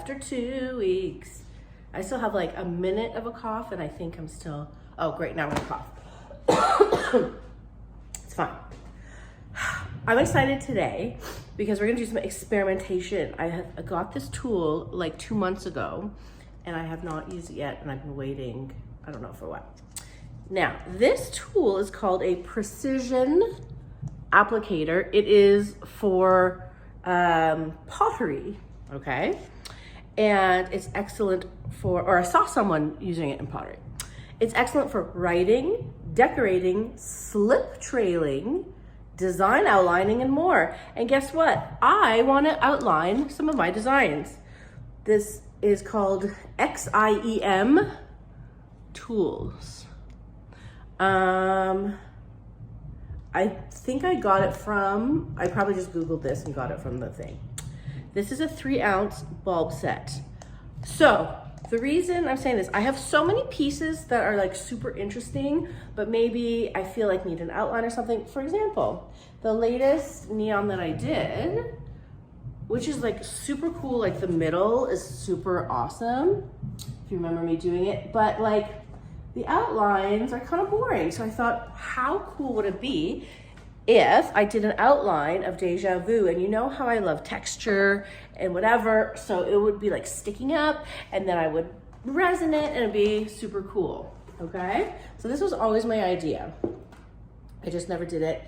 after 2 weeks. I still have like a minute of a cough and I think I'm still, oh great, now I'm gonna cough. It's fine. I'm excited today because we're gonna do some experimentation. I got this tool like 2 months ago and I have not used it yet and I've been waiting, I don't know for what. Now, this tool is called a precision applicator. It is for pottery, okay? And it's excellent for, or I saw someone using it in pottery. It's excellent for writing, decorating, slip trailing, design outlining, and more. And guess what? I want to outline some of my designs. This is called XIEM Tools. I think I got it from, I probably just Googled this and got it from the thing. This is a 3-ounce bulb set. So the reason I'm saying this, I have so many pieces that are like super interesting, but maybe I feel like need an outline or something. For example, the latest neon that I did, which is like super cool, like the middle is super awesome, if you remember me doing it, but like the outlines are kind of boring. So I thought, how cool would it be if I did an outline of Deja Vu? And you know how I love texture and whatever, so it would be like sticking up and then I would resin it and it'd be super cool, okay? So this was always my idea. I just never did it.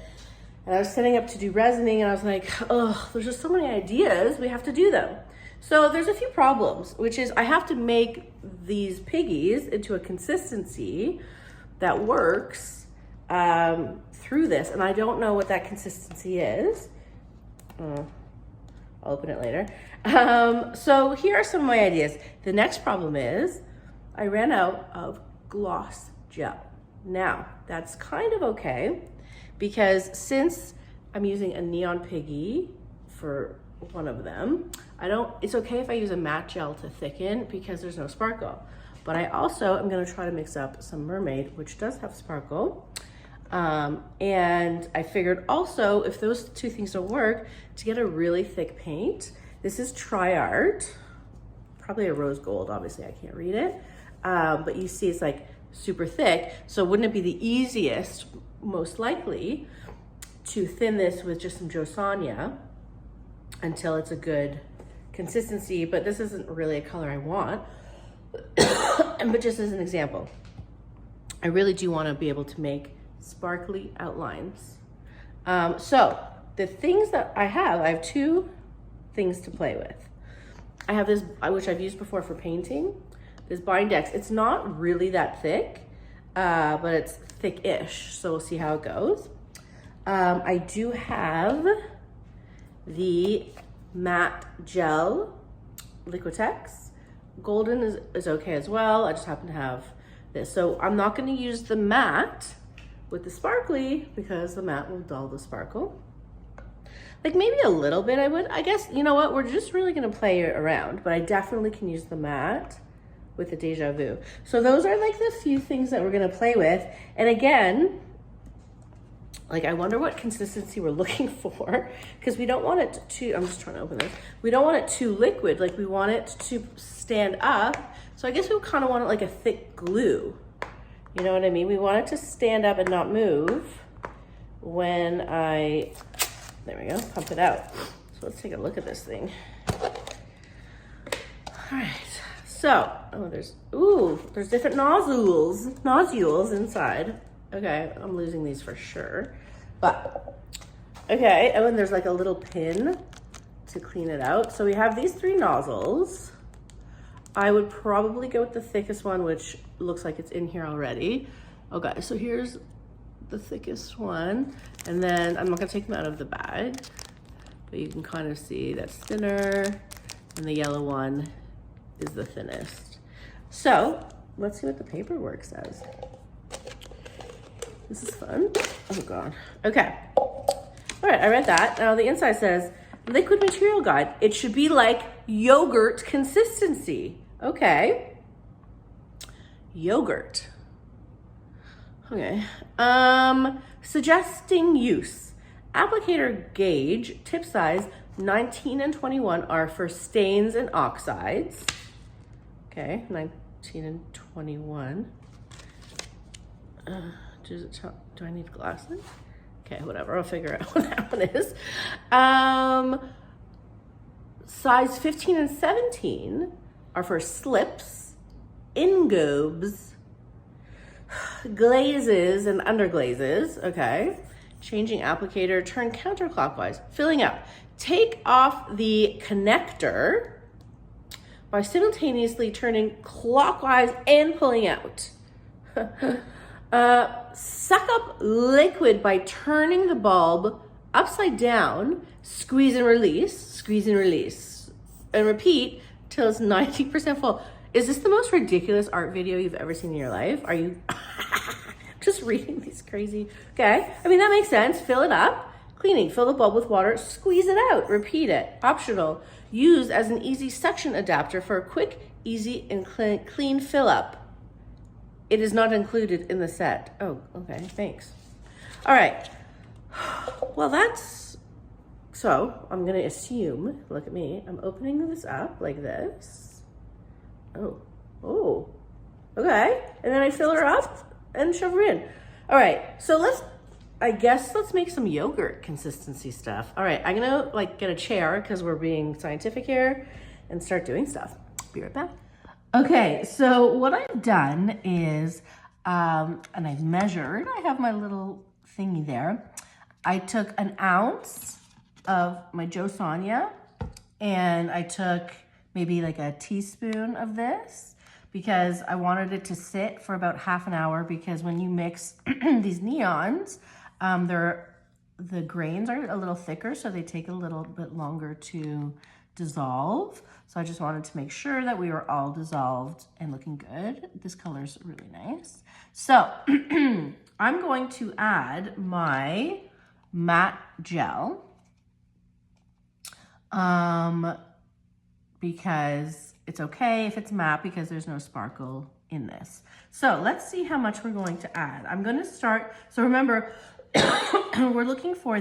And I was setting up to do resining and I was like, oh, there's just so many ideas, we have to do them. So there's a few problems, which is I have to make these piggies into a consistency that works through this, and I don't know what that consistency is. I'll open it later. So here are some of my ideas. The next problem is I ran out of gloss gel. Now, that's kind of okay, because since I'm using a neon piggy for one of them, it's okay if I use a matte gel to thicken because there's no sparkle. But I also am gonna try to mix up some mermaid, which does have sparkle. And I figured also, if those two things don't work, to get a really thick paint. This is Tri-Art, probably a rose gold, obviously I can't read it. But you see it's like super thick. So wouldn't it be the easiest, most likely, to thin this with just some josonja until it's a good consistency, but this isn't really a color I want. But just as an example, I really do want to be able to make sparkly outlines. So the things that I have 2 things to play with. I have this, which I've used before for painting, this Bindex. It's not really that thick, but it's thick-ish, so we'll see how it goes. I do have the matte gel Liquitex. Golden is okay as well. I just happen to have this. So I'm not going to use the matte with the sparkly because the matte will dull the sparkle. Like maybe a little bit I would. I guess, you know what, we're just really going to play around, but I definitely can use the matte with the Deja Vu. So those are like the few things that we're going to play with. And again, like, I wonder what consistency we're looking for, because we don't want it to, I'm just trying to open this. We don't want it too liquid, like we want it to stand up. So I guess we kind of want it like a thick glue. You know what I mean? We want it to stand up and not move when I, there we go, pump it out. So let's take a look at this thing. All right, so, there's different nodules inside. Okay, I'm losing these for sure, but okay. Oh, and there's like a little pin to clean it out. So we have these 3 nozzles. I would probably go with the thickest one, which looks like it's in here already. Okay, so here's the thickest one, and then I'm not gonna take them out of the bag, but you can kind of see that's thinner, and the yellow one is the thinnest. So let's see what the paperwork says. This is fun. Oh God. Okay. All right, I read that. Now the inside says, liquid material guide. It should be like yogurt consistency. Okay. Yogurt. Okay. Suggesting use. Applicator gauge, tip size, 19 and 21 are for stains and oxides. Okay, 19 and 21. Do I need glasses? Okay, whatever, I'll figure out what that one is. Size 15 and 17 are for slips, ingobes, glazes and underglazes, okay. Changing applicator, turn counterclockwise, filling up. Take off the connector by simultaneously turning clockwise and pulling out. Suck up liquid by turning the bulb upside down, squeeze and release, and repeat till it's 90% full. Is this the most ridiculous art video you've ever seen in your life? Are you just reading these crazy? Okay, I mean, that makes sense. Fill it up. Cleaning, fill the bulb with water, squeeze it out, repeat it. Optional, use as an easy suction adapter for a quick, easy, and clean fill up. It is not included in the set. Oh, okay, thanks. All right, well that's, so I'm gonna assume, look at me, I'm opening this up like this. Oh, okay. And then I fill her up and shove her in. All right, so let's make some yogurt consistency stuff. All right, I'm gonna get a chair because we're being scientific here and start doing stuff. Be right back. Okay, so what I've done is, and I've measured, I have my little thingy there. I took an ounce of my josonja and I took maybe like a teaspoon of this because I wanted it to sit for about half an hour because when you mix these neons, the grains are a little thicker, so they take a little bit longer to dissolve. So I just wanted to make sure that we were all dissolved and looking good. This color's really nice. So I'm going to add my matte gel because it's okay if it's matte because there's no sparkle in this. So let's see how much we're going to add. I'm going to start, so remember, we're looking for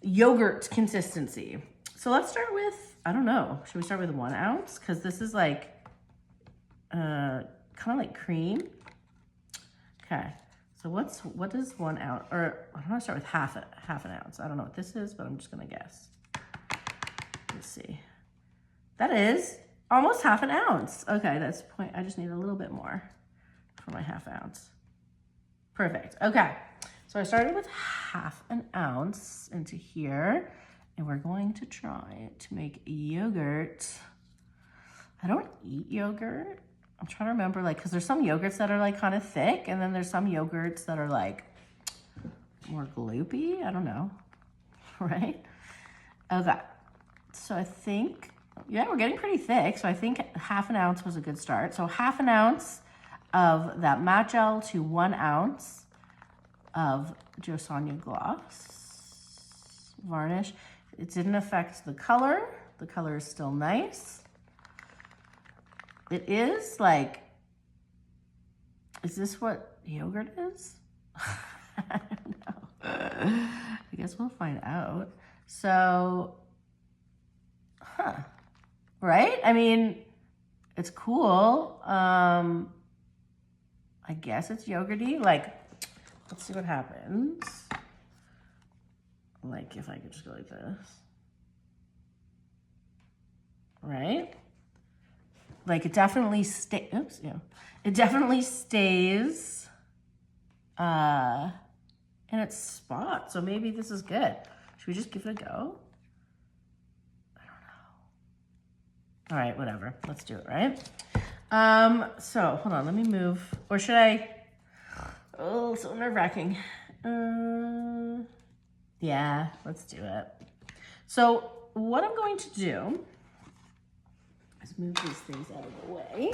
yogurt consistency. So let's start with, I don't know, should we start with 1 ounce? Because this is like, kind of like cream. Okay, so what does 1 ounce, or I'm gonna start with half an ounce. I don't know what this is, but I'm just gonna guess. Let's see. That is almost half an ounce. Okay, that's point, I just need a little bit more for my half ounce. Perfect, okay. So I started with half an ounce into here, and we're going to try to make yogurt. I don't eat yogurt. I'm trying to remember, because there's some yogurts that are kind of thick, and then there's some yogurts that are more gloopy. I don't know, right? Okay, so I think, yeah, we're getting pretty thick. So I think half an ounce was a good start. So half an ounce of that matte gel to 1 ounce of josonja gloss varnish. It didn't affect the color. The color is still nice. It is is this what yogurt is? I don't know. I guess we'll find out. So, right? I mean, it's cool. I guess it's yogurty. Let's see what happens. If I could just go like this. Right? It definitely oops, yeah. It definitely stays in its spot. So maybe this is good. Should we just give it a go? I don't know. All right, whatever. Let's do it, right? So hold on, let me move. Or should I? Oh, so nerve-wracking. Yeah, let's do it. So what I'm going to do is move these things out of the way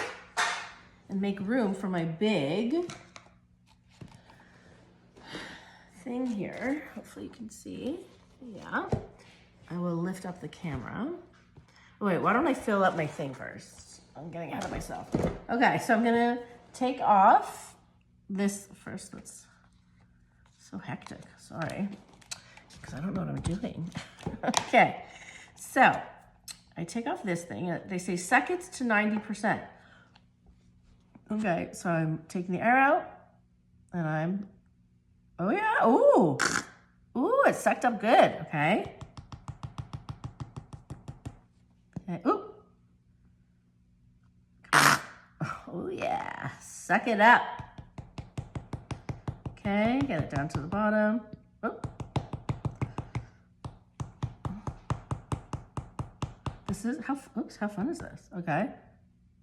and make room for my big thing here. Hopefully you can see. Yeah. I will lift up the camera. Oh, wait, why don't I fill up my thing first? I'm getting ahead of myself. Okay, so I'm gonna take off this first. That's so hectic, sorry. because I don't know what I'm doing. Okay, so I take off this thing. They say seconds to 90%. Okay, so I'm taking the air out and I'm, oh yeah, ooh, it sucked up good, okay. Okay, ooh. Oh yeah, suck it up. Okay, get it down to the bottom. Oh. This is, how fun is this? Okay,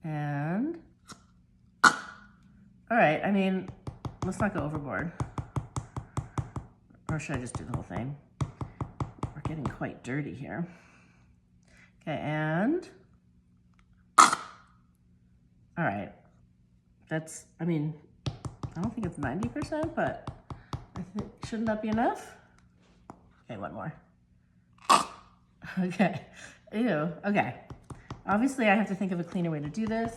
and, all right, I mean, let's not go overboard. Or should I just do the whole thing? We're getting quite dirty here. Okay, and, all right. That's, I mean, I don't think it's 90%, but I think, shouldn't that be enough? Okay, one more. Okay, ew, okay. Obviously I have to think of a cleaner way to do this.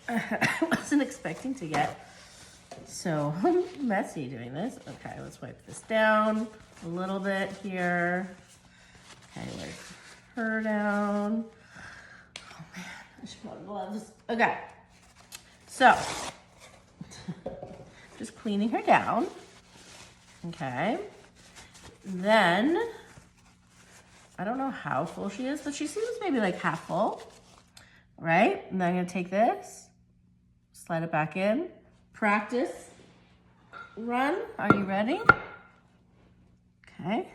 I wasn't expecting to get so messy doing this. Okay, let's wipe this down a little bit here. Okay, wipe her down. Oh man, I should put on gloves. Okay, so just cleaning her down. Okay, then I don't know how full she is, but she seems maybe like half full, right? And then I'm gonna take this, slide it back in, practice, run. Are you ready? Okay.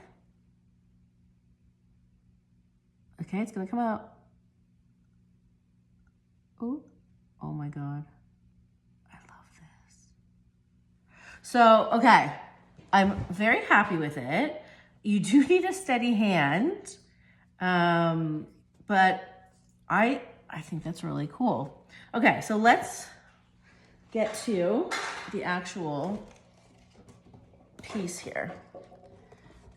Okay, it's gonna come out. Ooh, oh my God. I love this. So, okay, I'm very happy with it. You do need a steady hand, but I think that's really cool. Okay, so let's get to the actual piece here.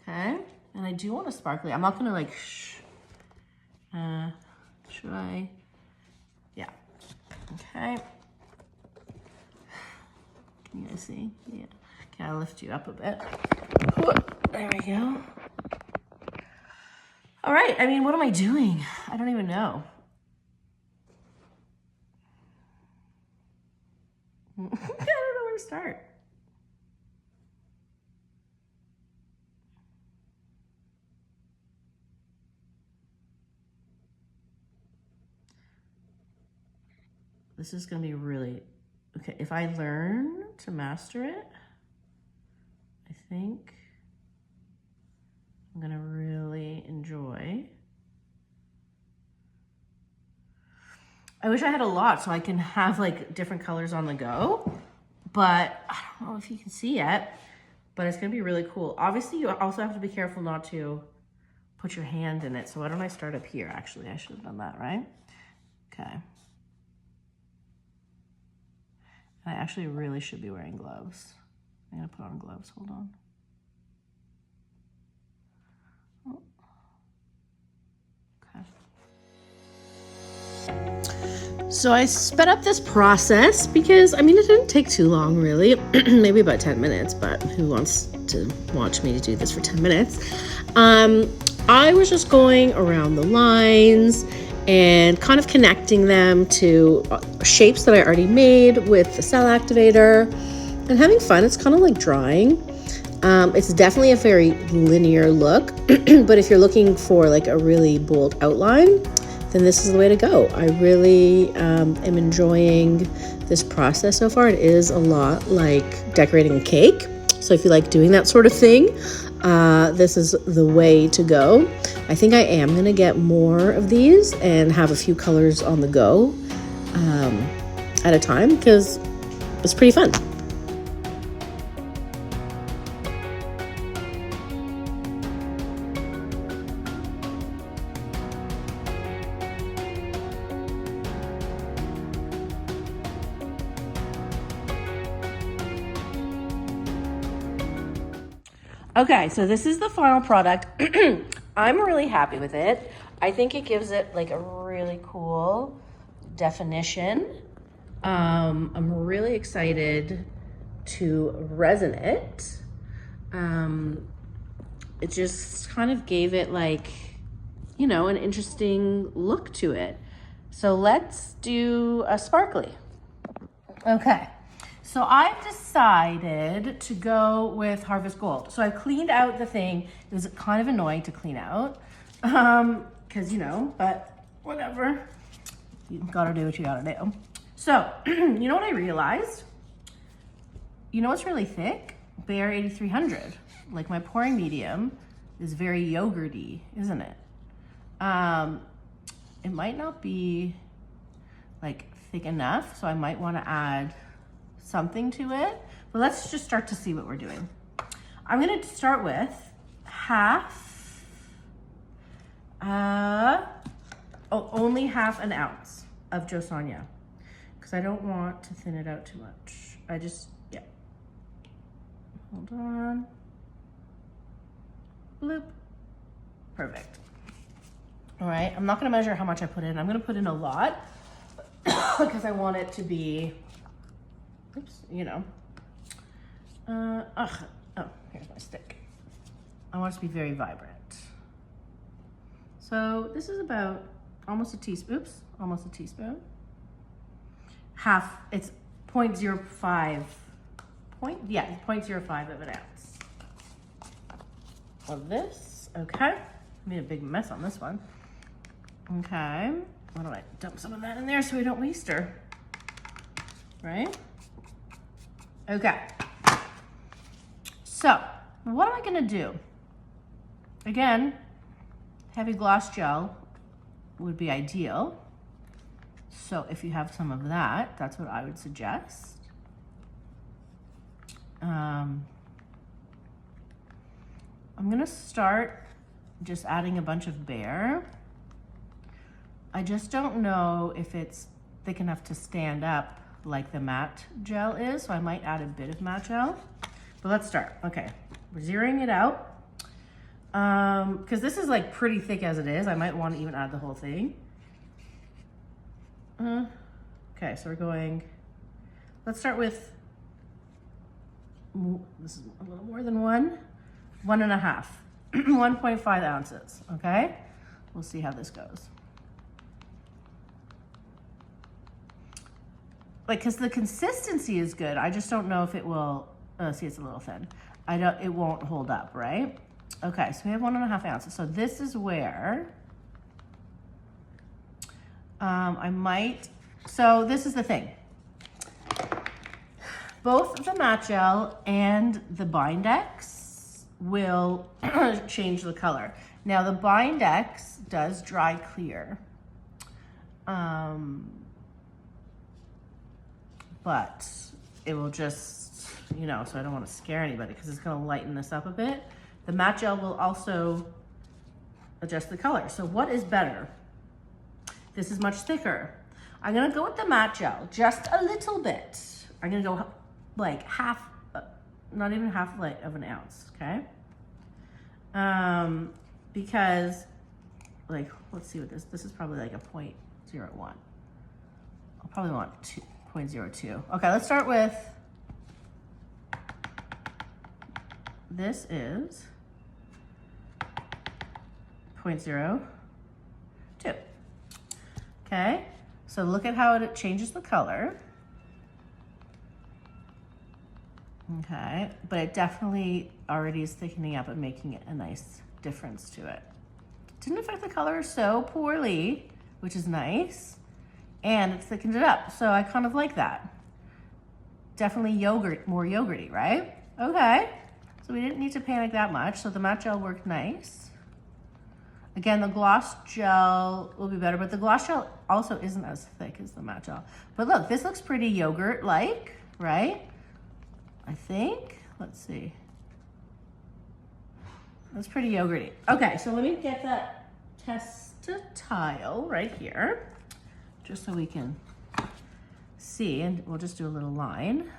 Okay, and I do want a sparkly. I'm not gonna like, should I? Yeah, okay. Can you guys see? Yeah, okay, I'll lift you up a bit. There we go. All right, I mean, what am I doing? I don't even know. I don't know where to start. This is gonna be really, okay, if I learn to master it, I think I'm gonna really enjoy. I wish I had a lot so I can have like different colors on the go, but I don't know if you can see yet, but it's gonna be really cool. Obviously, you also have to be careful not to put your hand in it. So why don't I start up here? Actually, I should have done that, right? Okay. I actually really should be wearing gloves. I'm gonna put on gloves, hold on. Oh. Okay. So I sped up this process because, I mean, it didn't take too long really, maybe about 10 minutes, but who wants to watch me do this for 10 minutes? I was just going around the lines and kind of connecting them to shapes that I already made with the Cell Activator and having fun. It's kind of like drawing. It's definitely a very linear look, but if you're looking for like a really bold outline, then this is the way to go. I really am enjoying this process so far. It is a lot like decorating a cake. So if you like doing that sort of thing, this is the way to go. I think I am gonna get more of these and have a few colors on the go at a time because it's pretty fun. Okay, so this is the final product. I'm really happy with it. I think it gives it like a really cool definition. I'm really excited to resin it. it just kind of gave it like, you know, an interesting look to it. So let's do a sparkly. Okay, so I've decided to go with Harvest Gold. So I cleaned out the thing. It was kind of annoying to clean out, because, you know, but whatever. You gotta do what you gotta do. So, you know what I realized? You know what's really thick? Behr 8300. Like my pouring medium is very yogurty, isn't it? It might not be like thick enough, so I might want to add something to it. But let's just start to see what we're doing. I'm going to start with only half an ounce of josonja, because I don't want to thin it out too much. Yeah. Hold on. Bloop. Perfect. All right, I'm not gonna measure how much I put in. I'm gonna put in a lot because I want it to be, oops, you know. Oh, here's my stick. I want it to be very vibrant. So this is about almost a teaspoon, almost a teaspoon. It's 0.05, 0.05 of an ounce of this, okay. Made a big mess on this one. Okay, why don't I dump some of that in there so we don't waste her, right? Okay, so what am I gonna do? Again, heavy gloss gel would be ideal. So if you have some of that, that's what I would suggest. I'm gonna start just adding a bunch of behr. I just don't know if it's thick enough to stand up like the matte gel is, so I might add a bit of matte gel. But let's start. Okay, we're zeroing it out. Because this is like pretty thick as it is. I might want to even add the whole thing. Okay, so we're going, let's start with, this is a little more than 1.5, 1.5 ounces, okay? We'll see how this goes. Like, cause the consistency is good. I just don't know if it will, see, it's a little thin. It won't hold up, right? Okay, so we have 1.5 ounces. So this is where so this is the thing. Both the matte gel and the Bindex will change the color. Now the Bindex does dry clear, but it will just, you know, so I don't want to scare anybody because it's going to lighten this up a bit. The matte gel will also adjust the color. So what is better? This is much thicker. I'm gonna go with the matte gel, just a little bit. I'm gonna go like half, not even half like of an ounce, okay? Because like, let's see what this is probably like a 0.01. I'll probably want 0.02. Okay, let's start with, this is 0.02. Okay, so look at how it changes the color. Okay, but it definitely already is thickening up and making it a nice difference to it. Didn't affect the color so poorly, which is nice, and it thickened it up, so I kind of like that. Definitely more yogurty, right? Okay, so we didn't need to panic that much, so the matte gel worked nice. Again, the gloss gel will be better, but the gloss gel also isn't as thick as the matte gel. But look, this looks pretty yogurt-like, right? I think, let's see. That's pretty yogurty. Okay, so let me get that tile right here, just so we can see, and we'll just do a little line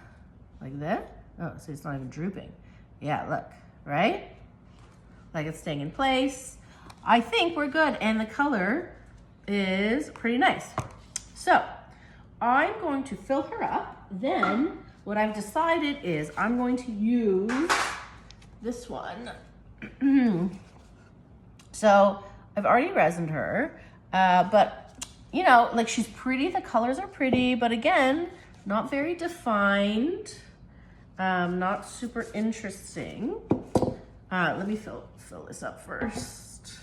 like that. Oh, see, it's not even drooping. Yeah, look, right? Like it's staying in place. I think we're good, and the color is pretty nice. So I'm going to fill her up. Then what I've decided is I'm going to use this one. So I've already resined her, but you know, like she's pretty, the colors are pretty, but again, not very defined, not super interesting. Let me fill this up first.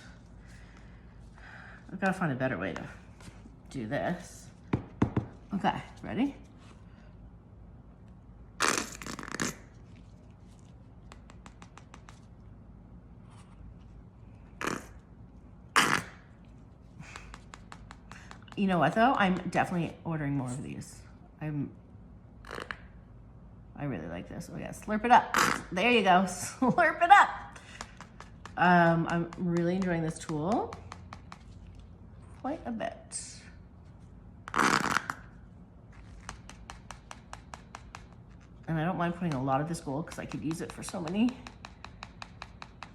I've got to find a better way to do this. Okay, ready? You know what though? I'm definitely ordering more of these. I really like this. Oh yeah, slurp it up. There you go, slurp it up. I'm really enjoying this tool quite a bit. And I don't mind putting a lot of this gold because I could use it for so many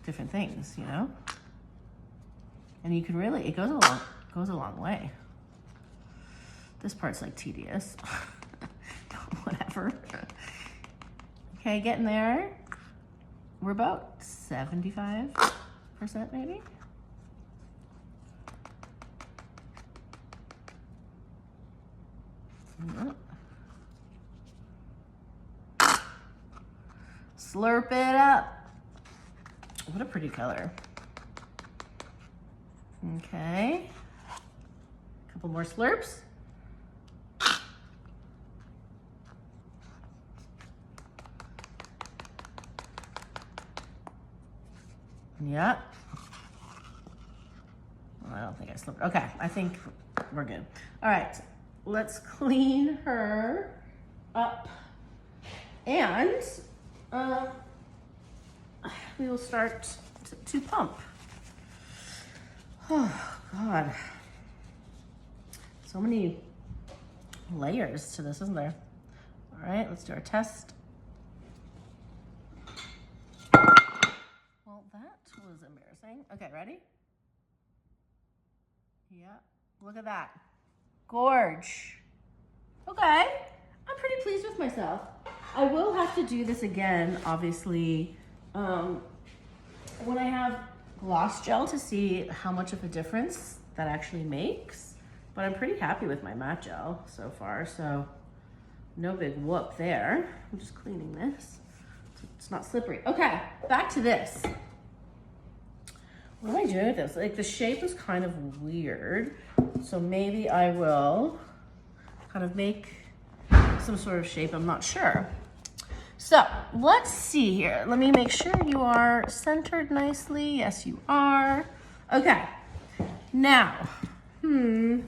different things, you know? And you can really, it goes a long way. This part's like tedious. Whatever. Okay, getting there. We're about 75% maybe. Slurp it up. What a pretty color. Okay. A couple more slurps. Yeah. Well, I don't think I slipped. Okay, I think we're good. All right, let's clean her up and we will start to pump. Oh, God. So many layers to this, isn't there? All right, let's do our test. Well, that was embarrassing. Okay, ready? Yeah, look at that. Gorge. Okay, I'm pretty pleased with myself. I will have to do this again, obviously, when I have gloss gel to see how much of a difference that actually makes. But I'm pretty happy with my matte gel so far, so no big whoop there. I'm just cleaning this so it's not slippery. Okay, back to this. What am I doing with this? Like the shape is kind of weird, so maybe I will kind of make some sort of shape, I'm not sure. So let's see here. Let me make sure you are centered nicely. Yes, you are. Okay, now, the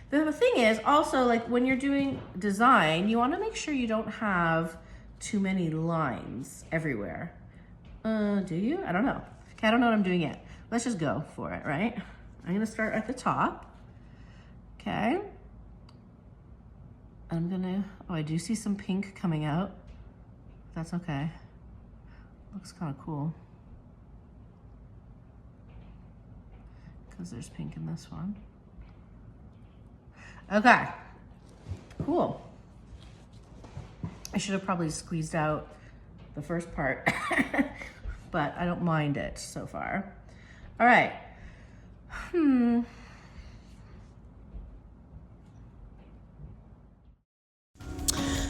thing is also like when you're doing design, you want to make sure you don't have too many lines everywhere. Do you? I don't know. Okay, I don't know what I'm doing yet. Let's just go for it, right? I'm gonna start at the top. Okay. I'm gonna, oh, I do see some pink coming out. That's okay. Looks kind of cool. Because there's pink in this one. Okay, cool. I should have probably squeezed out the first part, but I don't mind it so far. All right.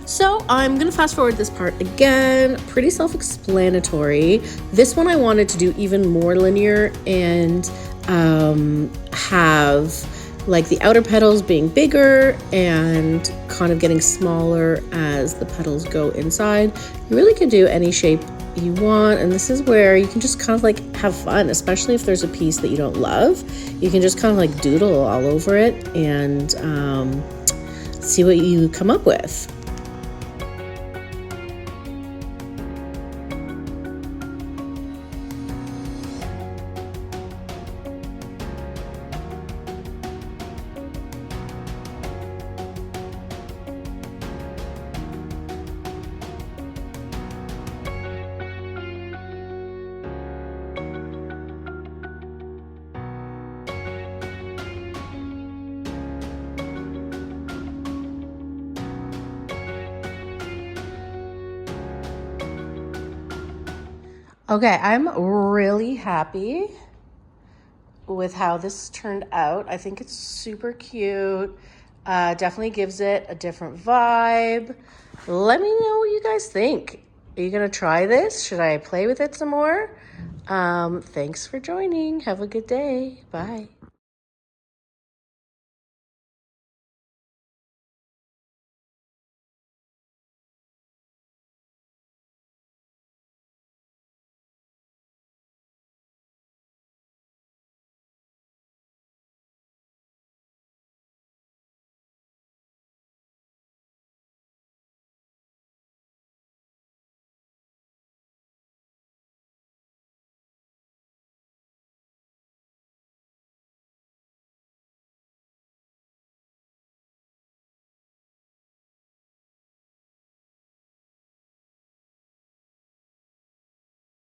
So I'm gonna fast forward this part again, pretty self-explanatory. This one I wanted to do even more linear and have like the outer petals being bigger and kind of getting smaller as the petals go inside. You really can do any shape you want, and this is where you can just kind of like have fun, especially if there's a piece that you don't love. You can just kind of like doodle all over it and see what you come up with. Okay, I'm really happy with how this turned out. I think it's super cute. Definitely gives it a different vibe. Let me know what you guys think. Are you gonna try this? Should I play with it some more? Thanks for joining. Have a good day. Bye.